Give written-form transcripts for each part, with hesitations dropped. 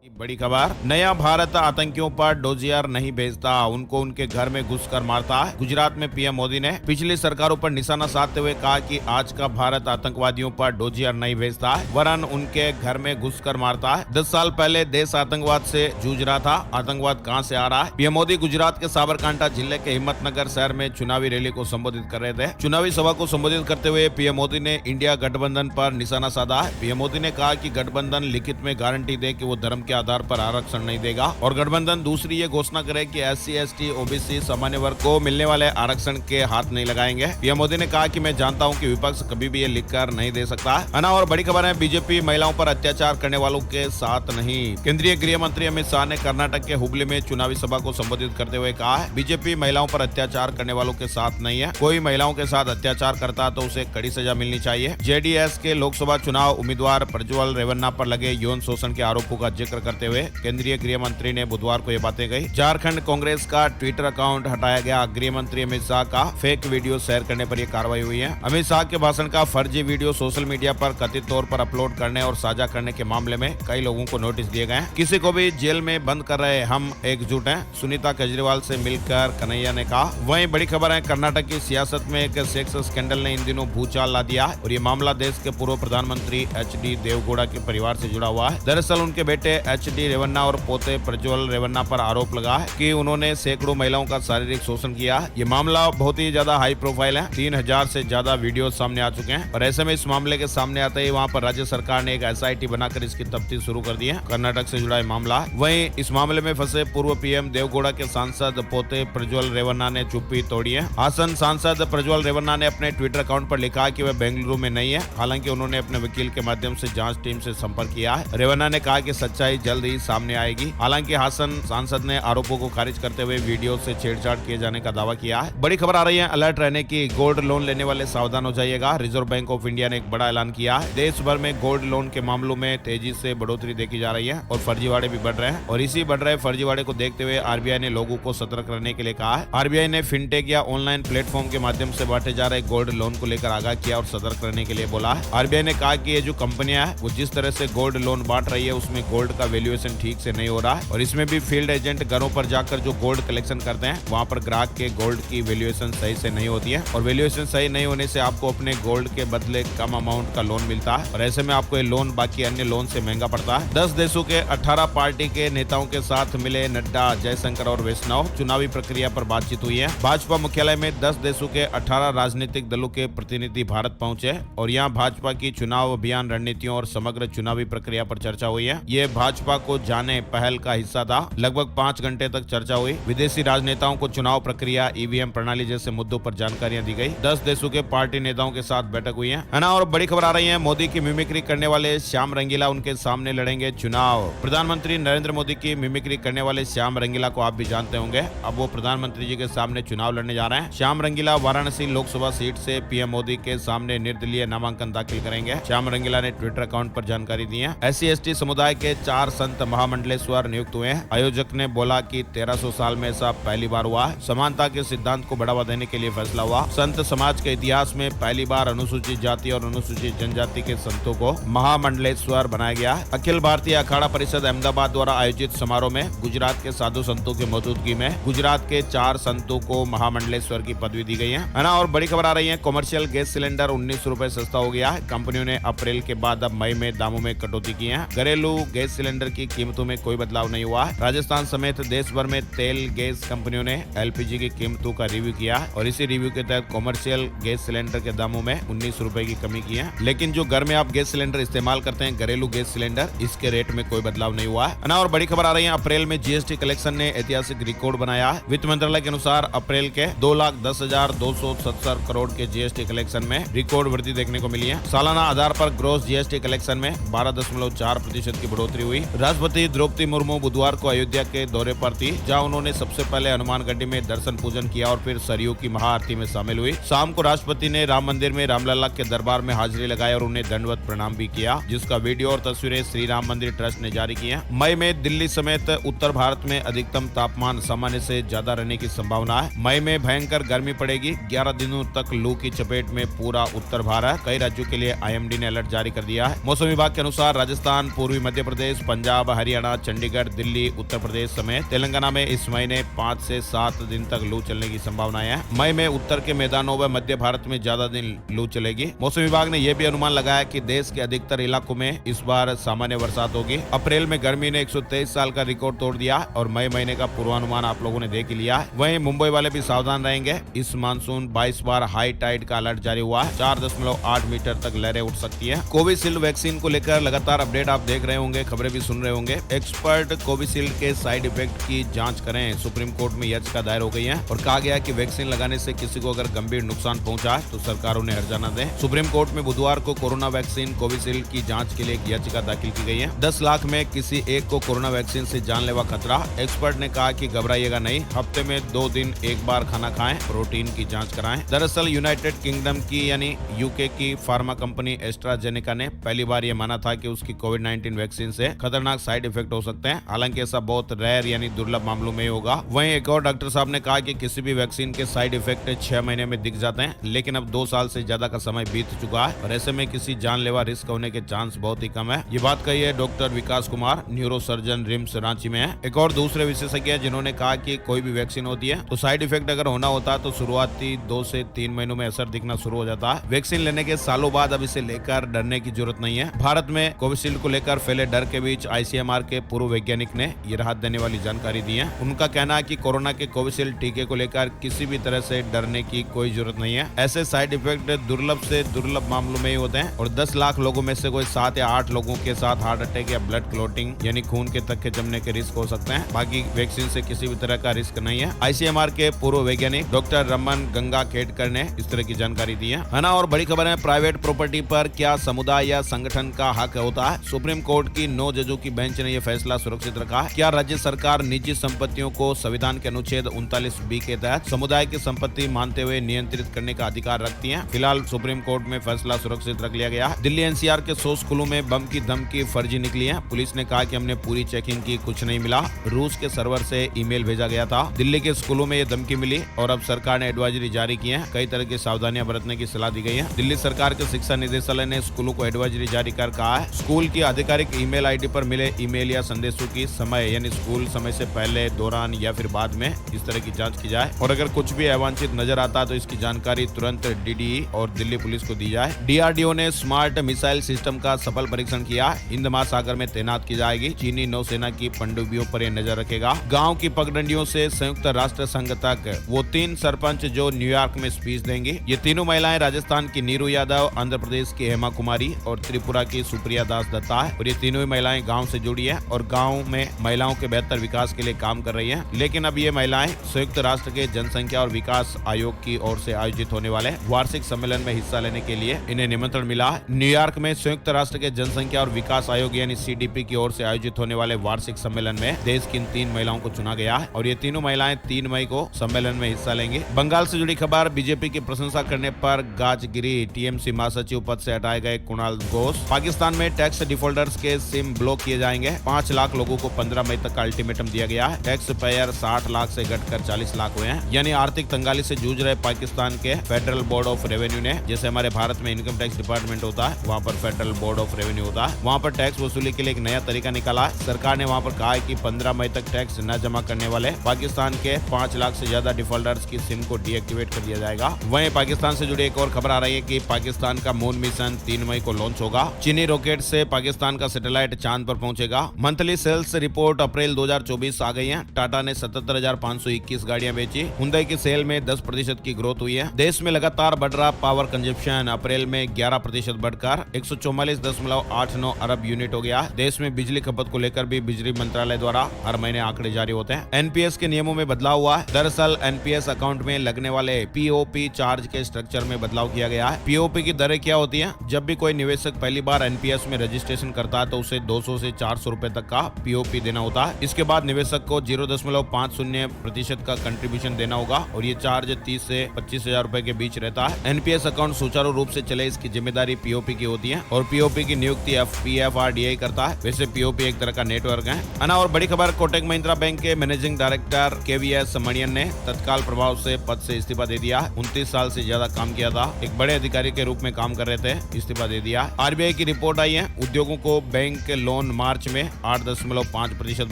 बड़ी खबर, नया भारत आतंकियों पर डोजियर नहीं भेजता, उनको उनके घर में घुसकर मारता है। गुजरात में पीएम मोदी ने पिछली सरकारों पर निशाना साधते हुए कहा कि आज का भारत आतंकवादियों पर डोजियर नहीं भेजता है, वरन उनके घर में घुसकर मारता है। 10 साल पहले देश आतंकवाद से जूझ रहा था, आतंकवाद कहां से आ रहा है। पीएम मोदी गुजरात के साबरकांठा जिले के हिम्मतनगर शहर में चुनावी रैली को संबोधित कर रहे थे। चुनावी सभा को संबोधित करते हुए पीएम मोदी ने इंडिया गठबंधन पर निशाना साधा है। पीएम मोदी ने कहा कि गठबंधन लिखित में गारंटी दे कि वो धर्म के आधार पर आरक्षण नहीं देगा और गठबंधन दूसरी ये घोषणा करे कि SC, ST, OBC सामान्य वर्ग को मिलने वाले आरक्षण के हाथ नहीं लगाएंगे। पीएम मोदी ने कहा कि मैं जानता हूं कि विपक्ष कभी भी ये लिखकर नहीं दे सकता है ना। और बड़ी खबर है, बीजेपी महिलाओं पर अत्याचार करने वालों के साथ नहीं। केंद्रीय गृह मंत्री अमित शाह ने कर्नाटक के हुबली में चुनावी सभा को संबोधित करते हुए कहा है, बीजेपी महिलाओं पर अत्याचार करने वालों के साथ नहीं है। कोई महिलाओं के साथ अत्याचार करता तो उसे कड़ी सजा मिलनी चाहिए। JDS के लोकसभा चुनाव उम्मीदवार प्रज्वल रेवन्ना पर लगे यौन शोषण के आरोपों का जिक्र करते हुए केंद्रीय गृह मंत्री ने बुधवार को ये बातें कही। झारखंड कांग्रेस का ट्विटर अकाउंट हटाया गया। गृह मंत्री अमित शाह का फेक वीडियो शेयर करने पर यह कार्रवाई हुई है। अमित शाह के भाषण का फर्जी वीडियो सोशल मीडिया पर कथित तौर पर अपलोड करने और साझा करने के मामले में कई लोगों को नोटिस दिए गए। किसी को भी जेल में बंद कर रहे हम एकजुट हैं, सुनीता केजरीवाल से मिलकर कन्हैया ने कहा। वहीं बड़ी खबर है, कर्नाटक की सियासत में एक सेक्स स्कैंडल ने इन दिनों भूचाल ला दिया और ये मामला देश के पूर्व प्रधानमंत्री HD देवगौड़ा के परिवार से जुड़ा हुआ है। दरअसल उनके बेटे HD रेवन्ना और पोते प्रज्वल रेवन्ना पर आरोप लगा है कि उन्होंने सैकड़ों महिलाओं का शारीरिक शोषण किया। ये मामला बहुत ही ज्यादा हाई प्रोफाइल है। 3000 से ज्यादा वीडियो सामने आ चुके हैं और ऐसे में इस मामले के सामने आते ही वहाँ पर राज्य सरकार ने एक SIT बनाकर इसकी तफ्तीश शुरू कर दी है। कर्नाटक से जुड़ा मामला। वहीं इस मामले में फंसे पूर्व PM देवगौड़ा के सांसद पोते प्रज्वल रेवन्ना ने चुप्पी तोड़ी है। हासन सांसद प्रज्वल रेवन्ना ने अपने ट्विटर अकाउंट पर लिखा कि वह बेंगलुरु में नहीं है। हालांकि उन्होंने अपने वकील के माध्यम से जांच टीम से संपर्क किया है। रेवन्ना ने कहा कि सच्चाई जल्द ही सामने आएगी। हालांकि हासन सांसद ने आरोपों को खारिज करते हुए वीडियो से छेड़छाड़ किए जाने का दावा किया है। बड़ी खबर आ रही है, अलर्ट रहने की। गोल्ड लोन लेने वाले सावधान हो जाइएगा। रिजर्व बैंक ऑफ इंडिया ने एक बड़ा ऐलान किया है। देश भर में गोल्ड लोन के मामलों में तेजी से बढ़ोतरी देखी जा रही है और फर्जीवाड़े भी बढ़ रहे हैं और इसी बढ़ रहे फर्जीवाड़े को देखते हुए RBI ने लोगों को सतर्क रहने के लिए कहा है। RBI ने फिनटेक या ऑनलाइन प्लेटफॉर्म के माध्यम से बांटे जा रहे गोल्ड लोन को लेकर आगाह किया और सतर्क रहने के लिए बोला है। RBI ने कहा कि ये जो कंपनियां हैं वो जिस तरह से गोल्ड लोन बांट रही है उसमें गोल्ड का वैल्यूएशन ठीक से नहीं हो रहा है और इसमें भी फील्ड एजेंट घरों पर जाकर जो गोल्ड कलेक्शन करते हैं वहां पर ग्राहक के गोल्ड की वैल्यूएशन सही से नहीं होती है और वैल्यूएशन सही नहीं होने से आपको अपने गोल्ड के बदले कम अमाउंट का लोन मिलता है और ऐसे में आपको ये लोन बाकी अन्य लोन से महंगा पड़ता है। 10 देशों के 18 पार्टी के नेताओं के साथ मिले नड्डा, जयशंकर और वैष्णव। चुनावी प्रक्रिया पर बातचीत हुई है। भाजपा मुख्यालय में 10 देशों के 18 राजनीतिक दलों के प्रतिनिधि भारत पहुंचे और यहाँ भाजपा की चुनाव अभियान रणनीतियों और समग्र चुनावी प्रक्रिया पर चर्चा हुई है। ये भाजपा को जाने पहल का हिस्सा था। लगभग 5 घंटे तक चर्चा हुई। विदेशी राजनेताओं को चुनाव प्रक्रिया, EVM प्रणाली जैसे मुद्दों पर जानकारियां दी गई। 10 देशों के पार्टी नेताओं के साथ बैठक हुई है ना। और बड़ी खबर आ रही है, मोदी की मिमिक्री करने वाले श्याम रंगीला उनके सामने लड़ेंगे चुनाव। प्रधानमंत्री नरेंद्र मोदी की मिमिक्री करने वाले श्याम रंगीला को आप भी जानते होंगे। अब वो प्रधानमंत्री जी के सामने चुनाव लड़ने जा रहे हैं। श्याम रंगीला वाराणसी लोकसभा सीट से PM मोदी के सामने निर्दलीय नामांकन दाखिल करेंगे। श्याम रंगीला ने ट्विटर अकाउंट पर जानकारी दी है। SC, ST समुदाय के 4 संत महामंडलेश्वर नियुक्त हुए हैं। आयोजक ने बोला कि 1300 साल में ऐसा पहली बार हुआ है। समानता के सिद्धांत को बढ़ावा देने के लिए फैसला हुआ। संत समाज के इतिहास में पहली बार अनुसूचित जाति और अनुसूचित जनजाति के संतों को महामंडलेश्वर बनाया गया। अखिल भारतीय अखाड़ा परिषद अहमदाबाद द्वारा आयोजित समारोह में गुजरात के साधु संतों की मौजूदगी में गुजरात के 4 संतों को महामंडलेश्वर की पदवी दी गई है ना। और बड़ी खबर आ रही है, कॉमर्शियल गैस सिलेंडर 19 रुपए सस्ता हो गया है। कंपनियों ने अप्रैल के बाद अब मई में दामों में कटौती की है। घरेलू गैस सिलेंडर की कीमतों में कोई बदलाव नहीं हुआ है। राजस्थान समेत देश भर में तेल गैस कंपनियों ने LPG की कीमतों का रिव्यू किया और इसी रिव्यू के तहत कॉमर्शियल गैस सिलेंडर के दामों में 19 रुपए की कमी की है। लेकिन जो घर में आप गैस सिलेंडर इस्तेमाल करते हैं, घरेलू गैस सिलेंडर, इसके रेट में कोई बदलाव नहीं हुआ है ना। और बड़ी खबर आ रही है, अप्रैल में GST कलेक्शन ने ऐतिहासिक रिकॉर्ड बनाया है। वित्त मंत्रालय के अनुसार अप्रैल के 2,10,270 करोड़ के GST कलेक्शन में रिकॉर्ड वृद्धि देखने को मिली है। सालाना आधार पर ग्रॉस GST कलेक्शन में 12.4% की बढ़ोतरी हुई। राष्ट्रपति द्रौपदी मुर्मू बुधवार को अयोध्या के दौरे पर थी, जहां उन्होंने सबसे पहले हनुमान गढ़ी में दर्शन पूजन किया और फिर सरयू की महाआरती में शामिल हुई। शाम को राष्ट्रपति ने राम मंदिर में रामलला के दरबार में हाजिरी लगाई और उन्हें दंडवत प्रणाम भी किया, जिसका वीडियो और तस्वीरें श्री राम मंदिर ट्रस्ट ने जारी की हैं। मई में दिल्ली समेत उत्तर भारत में अधिकतम तापमान सामान्य से ज्यादा रहने की संभावना है। मई में भयंकर गर्मी पड़ेगी। 11 दिनों तक लू की चपेट में पूरा उत्तर भारत। कई राज्यों के लिए IMD ने अलर्ट जारी कर दिया है। मौसम विभाग के अनुसार राजस्थान, पूर्वी मध्य प्रदेश, पंजाब, हरियाणा, चंडीगढ़, दिल्ली, उत्तर प्रदेश समेत तेलंगाना में इस महीने 5 से 7 दिन तक लू चलने की संभावनाएं है। मई में उत्तर के मैदानों व मध्य भारत में ज्यादा दिन लू चलेगी। मौसम विभाग ने यह भी अनुमान लगाया कि देश के अधिकतर इलाकों में इस बार सामान्य बरसात होगी। अप्रैल में गर्मी ने 123 साल का रिकॉर्ड तोड़ दिया और मई महीने का पूर्वानुमान आप लोगों ने देख लिया। वहीं मुंबई वाले भी सावधान रहेंगे। इस मानसून 22 बार हाई टाइड का अलर्ट जारी हुआ है। 4.8 मीटर तक लहरें उठ सकती है। कोविशील्ड वैक्सीन को लेकर लगातार अपडेट आप देख रहे होंगे, खबरें भी सुन रहे होंगे। एक्सपर्ट कोविशील्ड के साइड इफेक्ट की जांच करें। सुप्रीम कोर्ट में याचिका दायर हो गई है और कहा गया कि वैक्सीन लगाने से किसी को अगर गंभीर नुकसान पहुंचा तो सरकार उन्हें हर्जाना दे। सुप्रीम कोर्ट में बुधवार को कोरोना वैक्सीन कोविशील्ड की जांच के लिए एक याचिका दाखिल की गई है। 10 लाख में किसी एक को कोरोना वैक्सीन से जानलेवा खतरा। एक्सपर्ट ने कहा कि घबराइएगा नहीं, हफ्ते में 2 दिन एक बार खाना खाएं, प्रोटीन की जांच कराएं। दरअसल यूनाइटेड किंगडम की यानी यूके की फार्मा कंपनी एस्ट्राजेनेका ने पहली बार यह माना था कि उसकी कोविड-19 वैक्सीन से खतरनाक साइड इफेक्ट हो सकते हैं। हालांकि ऐसा बहुत रेयर यानी दुर्लभ मामलों में होगा। वहीं एक और डॉक्टर साहब ने कहा कि किसी भी वैक्सीन के साइड इफेक्ट 6 महीने में दिख जाते हैं, लेकिन अब 2 साल से ज्यादा का समय बीत चुका है और ऐसे में किसी जानलेवा रिस्क होने के चांस बहुत ही कम है। ये बात कही है doctor Vikas Kumar, neurosurgeon, RIMS Ranchi में है। एक और दूसरे विशेषज्ञ हैं जिन्होंने कहा कि कोई भी वैक्सीन होती है तो साइड इफेक्ट अगर होना होता तो शुरुआती 2 से 3 महीनों में असर दिखना शुरू हो जाता है। वैक्सीन लेने के सालों बाद अब इसे लेकर डरने की जरूरत नहीं है। भारत में कोविशील्ड को लेकर फैले डर के बीच आईसीएमआर के पूर्व वैज्ञानिक ने ये राहत देने वाली जानकारी दी है। उनका कहना है कि कोरोना के कोविशील्ड टीके को लेकर किसी भी तरह से डरने की कोई जरूरत नहीं है। ऐसे साइड इफेक्ट दुर्लभ से दुर्लभ मामलों में ही होते हैं और 10 लाख लोगों में से कोई 7 या 8 लोगों के साथ हार्ट अटैक या ब्लड क्लॉटिंग यानी खून के थक्के जमने के रिस्क हो सकते हैं। बाकी वैक्सीन से किसी भी तरह का रिस्क नहीं है। आईसीएमआर के पूर्व वैज्ञानिक डॉक्टर रमन गंगाखेडकर ने इस तरह की जानकारी दी है ना। और बड़ी खबर है, प्राइवेट प्रॉपर्टी पर क्या समुदाय या संगठन का हक होता है? सुप्रीम कोर्ट की 9 जजों की बेंच ने यह फैसला सुरक्षित रखा है। क्या राज्य सरकार निजी संपत्तियों को संविधान के अनुच्छेद 39B के तहत समुदाय की संपत्ति मानते हुए नियंत्रित करने का अधिकार रखती है? फिलहाल सुप्रीम कोर्ट में फैसला सुरक्षित रख लिया गया। दिल्ली एनसीआर के 100 स्कूलों में बम की धमकी फर्जी निकली है। पुलिस ने कहा कि हमने पूरी चेकिंग की, कुछ नहीं मिला। रूस के सर्वर से ईमेल भेजा गया था। दिल्ली के स्कूलों में ये धमकी मिली और अब सरकार ने एडवाइजरी जारी की है। कई तरह की सावधानियां बरतने की सलाह दी गई है। दिल्ली सरकार के शिक्षा निदेशालय ने स्कूलों को एडवाइजरी जारी कर कहा है स्कूल की आधिकारिक ईमेल आईडी पर मिले ईमेल या संदेशों की समय यानी स्कूल समय से पहले, दौरान या फिर बाद में इस तरह की जांच की जाए और अगर कुछ भी अवांछित नजर आता तो इसकी जानकारी तुरंत डीडीई और दिल्ली पुलिस को दी जाए। डीआरडीओ ने स्मार्ट मिसाइल सिस्टम का सफल परीक्षण किया। हिंद महासागर में तैनात की जाएगी। चीनी नौसेना की पनडुब्बियों पर यह नजर रखेगा। गाँव की पगडंडियों से संयुक्त राष्ट्र संघ तक वो 3 सरपंच जो न्यूयॉर्क में स्पीच देंगे। ये तीनों महिलाएं राजस्थान की नीरू यादव, आंध्र प्रदेश की हेमा कुमारी और त्रिपुरा की सुप्रिया दास दत्ता है और ये तीनों ही महिलाएं गांव से जुड़ी है और गांव में महिलाओं के बेहतर विकास के लिए काम कर रही हैं। लेकिन अब ये महिलाएं संयुक्त राष्ट्र के जनसंख्या और विकास आयोग की ओर से आयोजित होने वाले वार्षिक सम्मेलन में हिस्सा लेने के लिए इन्हें निमंत्रण मिला है। न्यूयॉर्क में संयुक्त राष्ट्र के जनसंख्या और विकास आयोग यानी सीडीपी की ओर से आयोजित होने वाले वार्षिक सम्मेलन में देश की इन 3 महिलाओं को चुना गया है और ये तीनों महिलाएं 3 मई को सम्मेलन में हिस्सा लेंगी। बंगाल से जुड़ी खबर, बीजेपी की प्रशंसा करने पर गाजगिरी। टीएमसी महासचिव पद से हटाए गए कुणाल घोष। पाकिस्तान में टैक्स डिफॉल्टर्स के सिम ब्लॉक किए जाएंगे। 5 लाख लोगों को 15 मई तक का अल्टीमेटम दिया गया है। टैक्स पेयर 60 लाख से घटकर 40 लाख हुए हैं। यानी आर्थिक तंगाली से जूझ रहे पाकिस्तान के फेडरल बोर्ड ऑफ रेवेन्यू ने, जैसे हमारे भारत में इनकम टैक्स डिपार्टमेंट होता है, वहाँ पर फेडरल बोर्ड ऑफ रेवेन्यू होता है, वहाँ पर टैक्स वसूली के लिए एक नया तरीका निकाला है। सरकार ने वहाँ पर कहा है कि 15 मई तक टैक्स न जमा करने वाले पाकिस्तान के 5 लाख से ज्यादा डिफॉल्टर्स की सिम को डीएक्टिवेट कर दिया जाएगा। वहीं पाकिस्तान से जुड़ी एक और खबर आ रही है कि पाकिस्तान का मून मिशन 3 मई को लॉन्च होगा। चीनी रॉकेट से पाकिस्तान का सैटेलाइट चांद पर पहुंचेगा। मंथली सेल्स रिपोर्ट अप्रैल 2024 आ गई है। टाटा ने 77,521 गाड़ियां बेची। हुंडई की सेल में 10% की ग्रोथ हुई है। देश में लगातार बढ़ रहा पावर कंजप्शन अप्रैल में 11% बढ़कर 144.89 अरब यूनिट हो गया। देश में बिजली खपत को लेकर भी बिजली मंत्रालय द्वारा हर महीने आंकड़े जारी होते हैं। एनपीएस के नियमों में बदलाव हुआ है। दरअसल एनपीएस अकाउंट में लगने वाले पीओपी चार्ज के स्ट्रक्चर में बदलाव किया गया है। पीओपी की दरें क्या होती हैं? जब भी कोई निवेशक पहली बार एनपीएस में रजिस्ट्रेशन करता है तो उसे 200 से 400 रुपए तक का पीओपी देना होता है। इसके बाद निवेशक को 0.50% का कंट्रीब्यूशन देना होगा और ये चार्ज 30 से 25,000 रुपए के बीच रहता है। एनपीएस अकाउंट सुचारू रूप से चले इसकी जिम्मेदारी पीओपी की होती है और पीओपी की नियुक्ति एफपीएफआरडीआई करता है। वैसे पीओपी एक तरह का नेटवर्क है ना। और बड़ी खबर, कोटक महिंद्रा बैंक के मैनेजिंग डायरेक्टर केवीएस मणियन ने तत्काल प्रभाव से पद से इस्तीफा दे दिया। 29 साल से ज्यादा काम किया था, एक बड़े अधिकारी के रूप में काम कर रहे थे, इस्तीफा दे दिया। आरबीआई की रिपोर्ट आई है, उद्योगों को बैंक लोन लोन मार्च में 8.5%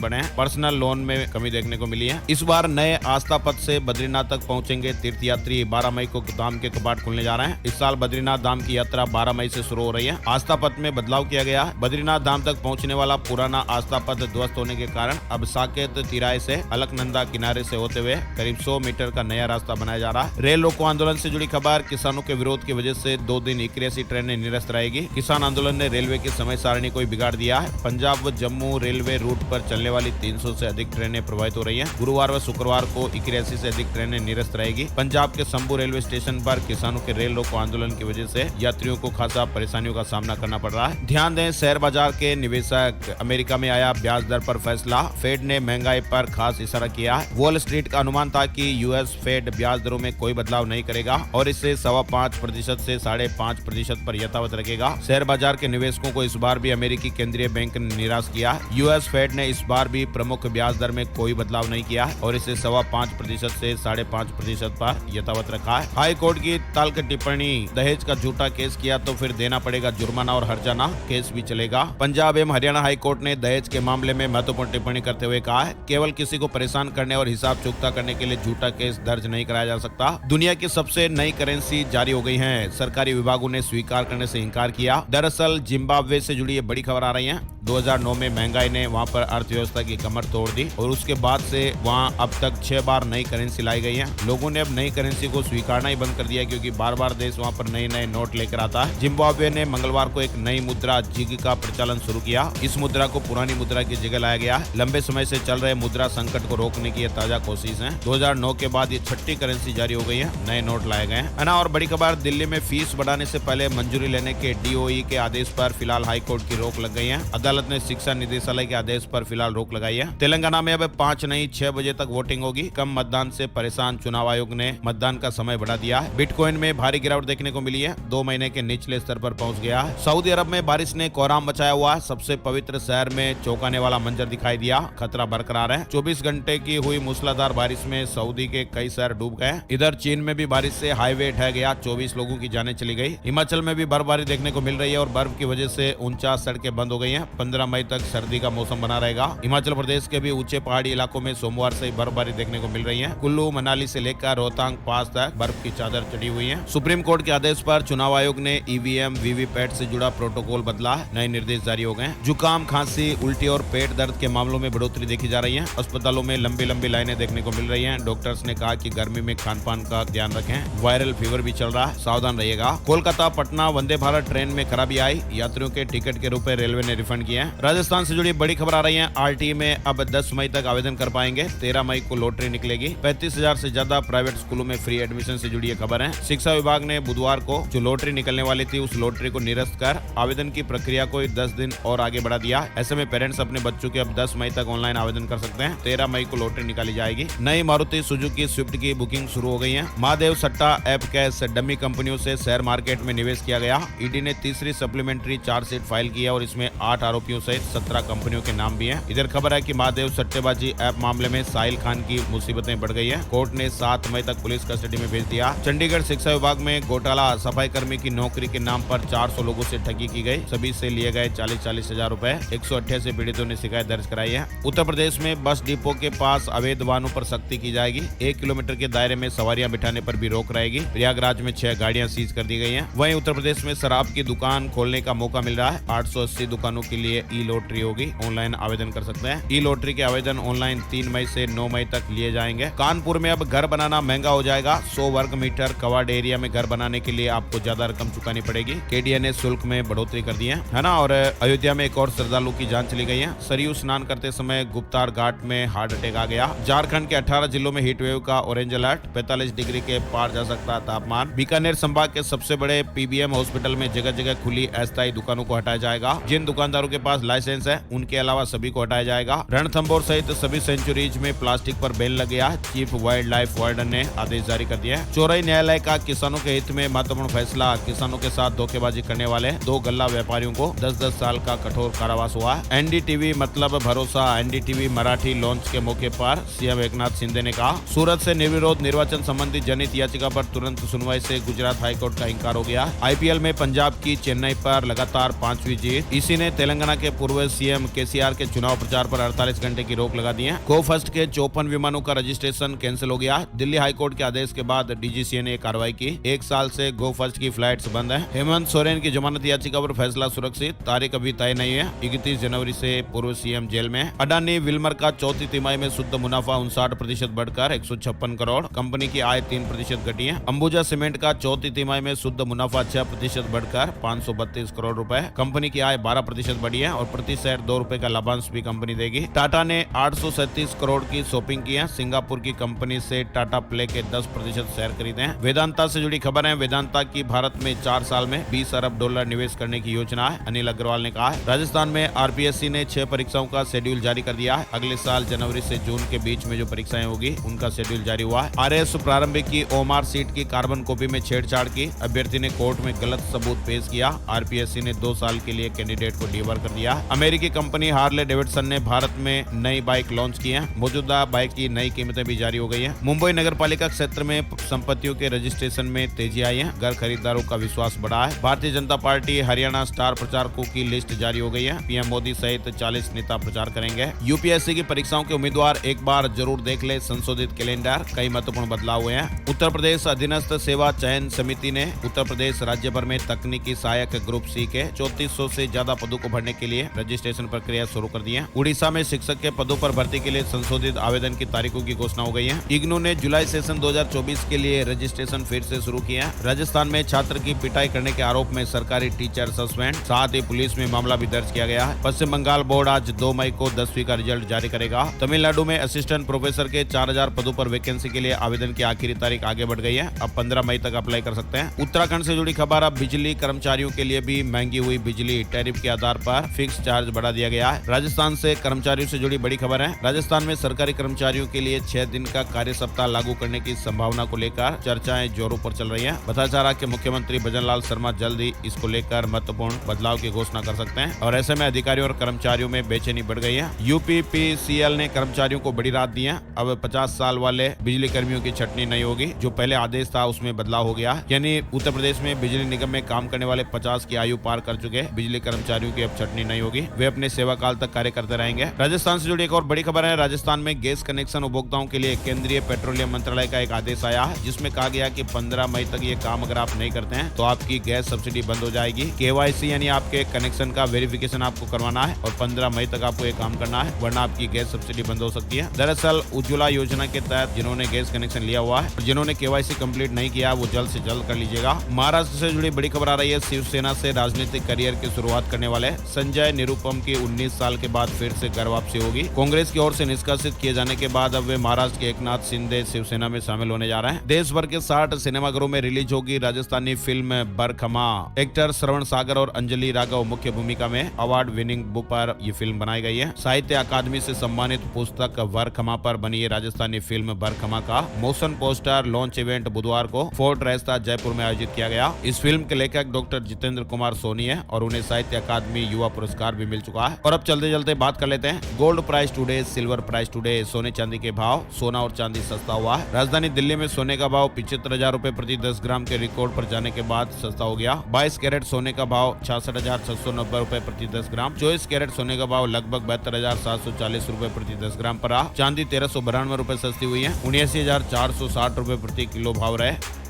बढ़े हैं। पर्सनल लोन में कमी देखने को मिली है। इस बार नए आस्था पथ से बद्रीनाथ तक पहुंचेंगे तीर्थयात्री। 12 मई को धाम के कपाट खुलने जा रहे हैं। इस साल बद्रीनाथ धाम की यात्रा 12 मई से शुरू हो रही है। आस्था पथ में बदलाव किया गया है। बद्रीनाथ धाम तक पहुंचने वाला पुराना आस्था पथ ध्वस्त होने के कारण अब साकेत तिराए से अलकनंदा किनारे से होते हुए करीब 100 मीटर का नया रास्ता बनाया जा रहा है। रेल रोको आंदोलन से जुड़ी खबर। किसानों के विरोध की वजह से 2 दिन 81 ट्रेनें निरस्त रहेगी। किसान आंदोलन ने रेलवे की समय सारणी को बिगाड़ दिया है। पंजाब व जम्मू रेलवे रूट पर चलने वाली 300 से अधिक ट्रेनें प्रभावित हो रही हैं। गुरुवार व शुक्रवार को 81 से अधिक ट्रेनें निरस्त रहेगी। पंजाब के संबू रेलवे स्टेशन पर किसानों के रेल रोको आंदोलन की वजह से यात्रियों को खासा परेशानियों का सामना करना पड़ रहा है। ध्यान दें, शेयर बाजार के निवेशक। अमेरिका में आया ब्याज दर पर फैसला। फेड ने महंगाई पर खास इशारा किया है। वॉल स्ट्रीट का अनुमान था कि यूएस फेड ब्याज दरों में कोई बदलाव नहीं करेगा और इसे 5.25% से 5.5% पर यथावत रखेगा। शेयर बाजार के निवेशकों को इस बार भी अमेरिकी केंद्रीय बैंक ने निराश किया। यूएस फेड ने इस बार भी प्रमुख ब्याज दर में कोई बदलाव नहीं किया और इसे 5.25% से 5.5% पर यथावत रखा है। हाई कोर्ट की तल्ख टिप्पणी। दहेज का झूठा केस किया तो फिर देना पड़ेगा जुर्माना और हर्जाना, केस भी चलेगा। पंजाब एवं हरियाणा हाई कोर्ट ने दहेज के मामले में महत्वपूर्ण टिप्पणी करते हुए कहा है, केवल किसी को परेशान करने और हिसाब चुकता करने के लिए झूठा केस दर्ज नहीं कराया जा सकता। दुनिया की सबसे नई करेंसी जारी हो गई है। सरकारी विभागों ने स्वीकार करने से इनकार किया। दरअसल जिम्बाब्वे से जुड़ी ये बड़ी खबर आ रही है। 2009 में महंगाई ने वहां पर अर्थव्यवस्था की कमर तोड़ दी और उसके बाद से वहां अब तक 6 बार नई करेंसी लाई गई है। लोगों ने अब नई करेंसी को स्वीकारना ही बंद कर दिया क्योंकि बार बार देश वहां पर नए नए नोट लेकर आता है। जिम्बाब्वे ने मंगलवार को एक नई मुद्रा जिग का प्रचलन शुरू किया। इस मुद्रा को पुरानी मुद्रा की जगह लाया गया। लंबे समय से चल रहे मुद्रा संकट को रोकने की यह ताजा कोशिश है। 2009 के बाद ये 6ठी करेंसी जारी हो गई है। नए नोट लाए गए हैं ना। और बड़ी खबर, दिल्ली में फीस बढ़ाने से पहले मंजूरी लेने के डीओई के आदेश पर फिलहाल हाईकोर्ट की रोक लग गई है। अदालत ने शिक्षा निदेशालय के आदेश पर फिलहाल रोक लगाई है। तेलंगाना में अब 5 नहीं 6 बजे तक वोटिंग होगी। कम मतदान से परेशान चुनाव आयोग ने मतदान का समय बढ़ा दिया है। बिटकॉइन में भारी गिरावट देखने को मिली है। 2 महीने के निचले स्तर पर पहुंच गया है। सऊदी अरब में बारिश ने कोहराम मचाया हुआ है। सबसे पवित्र शहर में चौंकाने वाला मंजर दिखाई दिया। खतरा बरकरार है। 24 घंटे की हुई मूसलाधार बारिश में सऊदी के कई शहर डूब गए। इधर चीन में भी बारिश से हाईवे ढह गया। 24 लोगों की जानें चली गई। हिमाचल में भी बर्फबारी देखने को मिल रही है और बर्फ की वजह से 49 सड़कें बंद हो गई हैं। 15 मई तक सर्दी का मौसम बना रहेगा। हिमाचल प्रदेश के भी ऊंचे पहाड़ी इलाकों में सोमवार से ही बर्फबारी देखने को मिल रही है। कुल्लू मनाली से लेकर रोहतांग पास तक बर्फ की चादर चढ़ी हुई है। सुप्रीम कोर्ट के आदेश पर चुनाव आयोग ने ईवीएम वीवीपैट से जुड़ा प्रोटोकॉल बदला। नए निर्देश जारी हो गए। जुकाम, खांसी, उल्टी और पेट दर्द के मामलों में बढ़ोतरी देखी जा रही है। अस्पतालों में लंबी लंबी लाइनें देखने को मिल रही है। डॉक्टर्स ने कहा कि गर्मी में खान पान का ध्यान रखें। वायरल फीवर भी चल रहा है, सावधान रहिएगा। कोलकाता पटना वंदे भारत ट्रेन में खराबी आई। यात्रियों के टिकट के रुपए रेलवे ने रिफंड किए हैं। राजस्थान से जुड़ी बड़ी खबर आ रही है। आरटीई में अब 10 मई तक आवेदन कर पाएंगे। 13 मई को लॉटरी निकलेगी। 35,000 से ज्यादा प्राइवेट स्कूलों में फ्री एडमिशन से जुड़ी खबर है। शिक्षा विभाग ने बुधवार को जो लॉटरी निकलने वाली थी उस लॉटरी को निरस्त कर आवेदन की प्रक्रिया को 10 दिन और आगे बढ़ा दिया। ऐसे में पेरेंट्स अपने बच्चों के अब 10 मई तक ऑनलाइन आवेदन कर सकते हैं। 13 मई को लॉटरी निकाली जाएगी। नई मारुति सुजुकी स्विफ्ट की बुकिंग शुरू हो गई है। महादेव सट्टा ऐप कैश डमी कंपनियों से शेयर मार्केट में निवेश किया गया। ईडी ने तीसरी सप्लीमेंट्री चार्जशीट फाइल की है और इसमें 8 आरोपियों सहित 17 कंपनियों के नाम भी हैं। इधर खबर है कि महादेव सट्टेबाजी ऐप मामले में साहिल खान की मुसीबतें बढ़ गई है। कोर्ट ने 7 मई तक पुलिस कस्टडी में भेज दिया। चंडीगढ़ शिक्षा विभाग में घोटाला। सफाई कर्मी की नौकरी के नाम पर 400 लोगों से ठगी की गई। सभी से लिए गए 40-40 हजार रुपए। 188 पीड़ितों ने शिकायत दर्ज कराई है। उत्तर प्रदेश में बस डिपो के पास अवैध वाहनों पर सख्ती की जाएगी। 1 किलोमीटर के दायरे में सवारियां बिठाने पर भी रोक रहेगी। प्रयागराज में 6 गाड़ियां सीज कर दी गई हैं। वहीं उत्तर प्रदेश में शराब की दुकान खोलने का मौका मिल रहा है। 880 दुकानों के लिए ई लॉटरी होगी। ऑनलाइन आवेदन कर सकते हैं। ई लॉटरी के आवेदन ऑनलाइन 3 मई से 9 मई तक लिए जाएंगे। कानपुर में अब घर बनाना महंगा हो जाएगा। 100 वर्ग मीटर कवर्ड एरिया में घर बनाने के लिए आपको ज्यादा रकम चुकानी पड़ेगी। केडीए ने शुल्क में बढ़ोतरी कर दी है ना। और अयोध्या में एक और श्रद्धालु की जान चली गई है। सरयू स्नान करते समय गुप्तार घाट में हार्ट अटैक आ गया। झारखंड के 18 जिलों में हीट वेव का ऑरेंज अलर्ट। 45 डिग्री के पार जा सकता तापमान। बीकानेर संभाग के सबसे बड़े पीबीएम हॉस्पिटल में जगह जगह खुली अस्थायी दुकानों को हटाया जाएगा। जिन दुकानदारों के पास लाइसेंस है उनके अलावा सभी को हटाया जाएगा। रणथंभौर सहित सभी सेंचुरीज में प्लास्टिक पर बैन लग गया। चीफ वाइल्ड लाइफ वार्डन ने आदेश जारी कर दिया है। चौराई न्यायालय का किसानों के हित में महत्वपूर्ण फैसला। किसानों के साथ धोखेबाजी करने वाले 2 गल्ला व्यापारियों को 10-10 साल का कठोर कारावास हुआ। एनडीटीवी मतलब भरोसा। एनडीटीवी मराठी लॉन्च के मौके पर सीएम एकनाथ शिंदे ने कहा, सूरत से निर्विरोध निर्वाचन संबंधी जनहित याचिका पर तुरंत सुनवाई से गुजरात हाईकोर्ट का इंकार हो गया। आईपीएल में पंजाब की चेन्नई पर लगातार 5वीं जीत। इसी ने तेलंगाना तेलंगाना के पूर्व सीएम केसीआर के चुनाव प्रचार पर 48 घंटे की रोक लगा दी है। गो फर्स्ट के 54 विमानों का रजिस्ट्रेशन कैंसिल हो गया। दिल्ली हाईकोर्ट के आदेश के बाद डीजीसीए ने कार्रवाई की। 1 साल से गो फर्स्ट की फ्लाइट्स बंद है। हेमंत सोरेन की जमानत याचिका पर फैसला सुरक्षित, तारीख अभी तय नहीं है। 31 जनवरी से पूर्व सीएम जेल में। अडानी विल्मर का चौथी तिमाही में शुद्ध मुनाफा 59% बढ़कर 156 करोड़। कंपनी की आय 3% घटी है। अंबुजा सीमेंट का चौथी तिमाही में शुद्ध मुनाफा 6% बढ़कर 532 करोड़ रुपए। कंपनी की आय 12% बढ़ी है और प्रति शेयर 2 रुपए का लाभांश भी कंपनी देगी। टाटा ने 837 करोड़ की शॉपिंग की है। सिंगापुर की कंपनी से टाटा प्ले के 10% शेयर खरीदे हैं। वेदांता से जुड़ी खबर है। वेदांता की भारत में 4 साल में $20 अरब निवेश करने की योजना है, अनिल अग्रवाल ने कहा है। राजस्थान में आरपीएससी ने 6 परीक्षाओं का शेड्यूल जारी कर दिया है। अगले साल जनवरी से जून के बीच में जो परीक्षाएं होगी उनका शेड्यूल जारी हुआ है। आरएएस प्रारंभिक की ओमार सीट की कार्बन कॉपी में छेड़छाड़ की। अभ्यर्थी ने कोर्ट में गलत सबूत पेश किया। आरपीएससी ने 2 साल के लिए कैंडिडेट को डीबर कर दिया। अमेरिकी कंपनी हार्ले डेविडसन ने भारत में नई बाइक लॉन्च की है। मौजूदा बाइक की नई कीमतें भी जारी हो गई है। मुंबई नगर पालिका क्षेत्र में संपत्तियों के रजिस्ट्रेशन में तेजी आई है। घर खरीदारों का विश्वास बढ़ा है। भारतीय जनता पार्टी हरियाणा स्टार प्रचारकों की लिस्ट जारी हो गई है। पीएम मोदी सहित 40 नेता प्रचार करेंगे। यूपीएससी की परीक्षाओं के उम्मीदवार एक बार जरूर देख ले संशोधित कैलेंडर, कई महत्वपूर्ण बदलाव हुए हैं। उत्तर प्रदेश अधीनस्थ सेवा चयन समिति ने उत्तर प्रदेश राज्य भर में तकनीकी सहायक ग्रुप सी के 3400 से ज्यादा पदों को भरने के लिए रजिस्ट्रेशन प्रक्रिया शुरू कर दी है। उड़ीसा में शिक्षक के पदों पर भर्ती के लिए संशोधित आवेदन की तारीखों की घोषणा हो गई है। इग्नू ने जुलाई सेशन 2024 के लिए रजिस्ट्रेशन फिर से शुरू किया। राजस्थान में छात्र की पिटाई करने के आरोप में सरकारी टीचर सस्पेंड, साथ ही पुलिस में मामला भी दर्ज किया गया है। पश्चिम बंगाल बोर्ड आज 2 मई को 10वीं का रिजल्ट जारी करेगा। तमिलनाडु में असिस्टेंट प्रोफेसर के 4000 पदों पर वैकेंसी के लिए आवेदन की आखिरी तारीख आगे बढ़ गई है। अब 15 मई तक अप्लाई कर सकते हैं। उत्तराखंड से जुड़ी खबर, अब बिजली कर्मचारियों के लिए भी महंगी हुई बिजली, टैरिफ के आधार पर फिक्स चार्ज बढ़ा दिया गया है। राजस्थान से कर्मचारियों से जुड़ी बड़ी खबर है। राजस्थान में सरकारी कर्मचारियों के लिए 6 दिन का कार्य सप्ताह लागू करने की संभावना को लेकर चर्चाएं जोरों पर चल रही है। बताया जा रहा है कि मुख्यमंत्री भजनलाल शर्मा जल्द ही इसको लेकर महत्वपूर्ण बदलाव की घोषणा कर सकते हैं और ऐसे में अधिकारियों और कर्मचारियों में बेचैनी बढ़ गई है। यूपीपीसीएल ने कर्मचारियों को बड़ी राहत दी है। अब 50 साल वाले बिजली कर्मियों की छटनी नहीं होगी। जो पहले आदेश था उसमें बदलाव हो गया, यानी उत्तर प्रदेश में बिजली निगम में काम करने वाले 50 की आयु पार कर चुके बिजली कर्मचारियों की अब छटनी नहीं होगी। वे अपने सेवा काल तक कार्य करते रहेंगे। राजस्थान से जुड़ी एक और बड़ी खबर है। राजस्थान में गैस कनेक्शन उपभोक्ताओं के लिए केंद्रीय पेट्रोलियम मंत्रालय का एक आदेश आया है, जिसमें कहा गया कि 15 मई तक ये काम अगर आप नहीं करते हैं तो आपकी गैस सब्सिडी बंद हो जाएगी। केवाईसी यानी आपके कनेक्शन का वेरिफिकेशन आपको करवाना है और 15 मई तक आपको ये काम करना है, वरना आपकी गैस सब्सिडी बंद हो सकती है। दरअसल उज्ज्वला योजना के तहत जिन्होंने गैस कनेक्शन लिया हुआ है और जिन्होंने केवाईसी कंप्लीट नहीं किया वो जल्द से जल्द कर लीजिएगा। महाराष्ट्र से जुड़ी बड़ी खबर आ रही है। शिवसेना से राजनीतिक करियर की शुरुआत करने वाले संजय निरुपम की 19 साल के बाद फिर से घर वापसी होगी। कांग्रेस की ओर से निष्कासित किए जाने के बाद अब वे महाराष्ट्र के एकनाथ शिंदे शिवसेना में शामिल होने जा रहे हैं। देश भर के 60 सिनेमाघरों में रिलीज होगी राजस्थानी फिल्म बरखमा। एक्टर श्रवण सागर और अंजलि राघव मुख्य भूमिका में। अवार्ड विनिंग बुक पर यह फिल्म बनाई गई है। साहित्य अकादमी से सम्मानित पुस्तक बरखमा पर बनी है राजस्थानी फिल्म बरखमा का मोशन पोस्टर लॉन्च इवेंट बुधवार को फोर्ट रेस्ता जयपुर में आयोजित किया गया। इस फिल्म के लेखक डॉक्टर जितेंद्र कुमार सोनी है और उन्हें साहित्य अकादमी युवा पुरस्कार भी मिल चुका है। और अब चलते चलते बात कर लेते हैं gold price today, silver price today, सोने चांदी के भाव। सोना और चांदी सस्ता हुआ है। राजधानी दिल्ली में सोने का भाव 75,000 रुपए प्रति 10 ग्राम के रिकॉर्ड पर जाने के बाद सस्ता हो गया। 22 कैरेट सोने का भाव 66,690 रुपए प्रति 10 ग्राम। 24 कैरेट सोने का भाव लगभग 72,740 रुपए प्रति 10 ग्राम पर रहा। चांदी 1392 रुपए सस्ती हुई है। 79,460 रुपए प्रति किलो भाव रहे।